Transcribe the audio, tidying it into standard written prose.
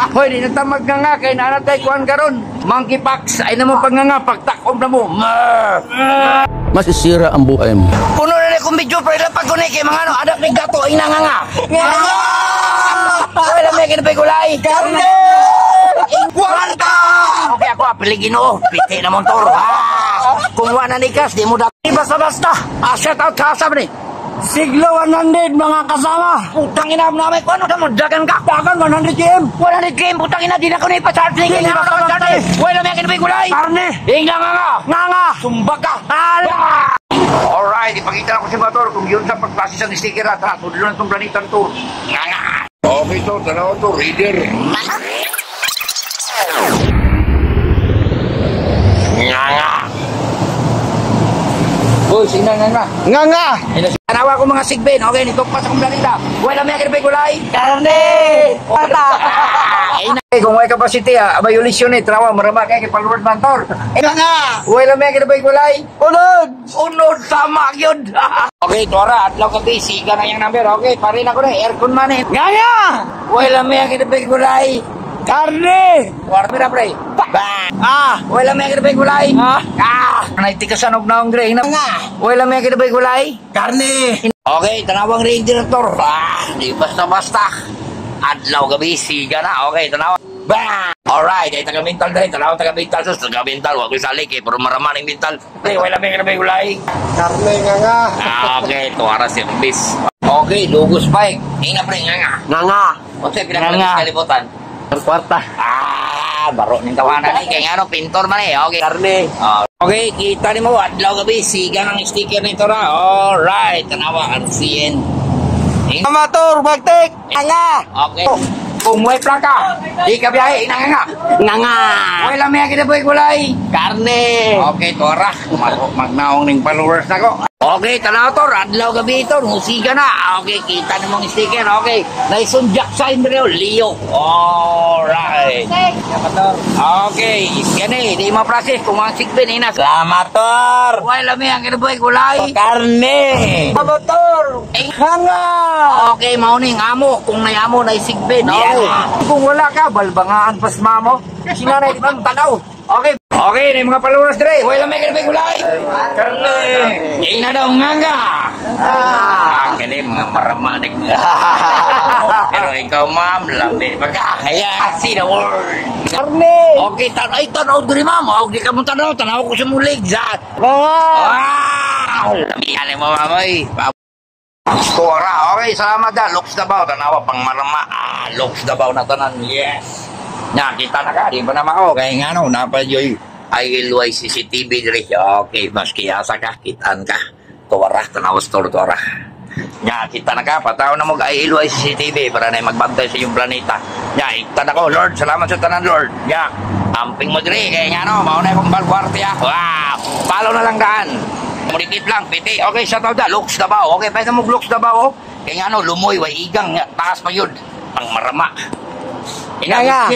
Hoy, di na tamag nga kay nanatay kuhan karon. Monkeypox ay naman pagnganga pagtakom na mo. Masisira ang buhay mo. Puno na ni kung medyo pero pagkunay kay mga ano, adak ni gato ay nanganga. Hoy, lamay kinapay kulay. Karne! Ingkwarta! Okay, ako apili Ginoo. Piti na motor. Kung wala ni Kas, di mo dapat. Basta-basta. Shout out kasama ni. Siglo 100 mga kasama. Putang ina namin ko ano mo dagan ka. Dagan 100 km. 100 km putang ina din ako ni pa-charge ni. Wala may kinabay kulay. Karne. Ingla nga. Sumbag ka. Alright, ipakita ko si motor kung yun sa pagklase sa sticker at tuloy na itong Planitan Tour. Nga. Okay to, tanaw to, reader. Nga. Uy, sina nga. Tanawa ko mga sigbin. Okay, nito pa sa kumplanita. Wala may kinabay kulay. Karne! Kung may capacity violation tanawa marama kay palward mantor. Nga. Wala may kinabay kulay. Unod sama yun. Okay, Tora, atlaw ka busy ka na yung number. Okay, parin ako na aircon man eh. Nga. Wala may kinabay kulay. Karne! Warmi na pre. Wala may kinabay kulay. Naitikasan og naong gray na. Wala may kinabay kulay. Karne! Okay, tanawang director. Di basta-basta. Adlaw gabi, siga na. Okay, tanawa. Alright, ay taga-mental dahil. Tanawa taga-mental. Sus, taga-mental. Huwag ko salik eh. Puro maraman yung mental. Pre, wala may kinabay kulay. Karne nga. Okay, tuwara si bis. Okay, lugos bike. Ina pre, nga. O siya, pinakalang kalibutan. Kwarta. Baro ng tawanan eh. Kaya nga pintor man eh. Okay. Karne. Okay, kita ni mo. Adlaw gabi. Siga ng sticker nito na. Alright. Tanawa. RCN. Amator, bagtek. Nga. Okay. Kung may plaka, di ka biyahe. Nga. Wala may kinaboy kulay. Karne. Okay, Tora. Magnaong ng followers na ko. Okay, tanaw to, adlaw gabi ito, musika na. Okay, kita na mong sticker, okay. Naisunjak sign rin, Leo. Alright. Okay, yan eh, di ma-process kung mga sigbin, ina. Salamat, Tor. Wala may ang kinaboy kulay. Karne. Amator. Hanga. Okay, mauning amo, kung nayamo na isigbin. Okay. Kung wala ka, balbangaan pas mamo. Sinanay, di ba, tanaw. Okay. Okay, na mga followers dire. Wala may kinabay kulay. Karne. Ina daw nga. Kani mga maramanig. Pero ikaw, ma'am, lambi. Magkakaya. See the word. Karne. Okay, tanaw dire, ma'am. Huwag di ka mo tanaw. Tanaw ko sa mulig. Wow! Lambi mo, ma'am. Tora. Okay, salamat da. Looks Davao. Tanawa pang marama. Looks Davao na tanan. Yes. Nakita na ka. Di ba naman ako? Kaya nga no, napadyoy. ILY CCTV dire. Okay, maski asa ka, kitaan ka. Tora, tanawas Tora. Nya, kita na ka, pataw na mo ILY CCTV para na magbantay sa iyong planeta. Nya, iktan ako, Lord. Salamat sa tanan, Lord. Nya, amping mo dire. Kaya nga no, mauna akong balwarte. Wow! Follow na lang daan. Murikit lang, piti. Okay, shout out da. Looks Davao. Okay, pwede mo looks Davao. Kaya nga no, lumoy, way igang. Taas pa yun. Ang marama. Ina.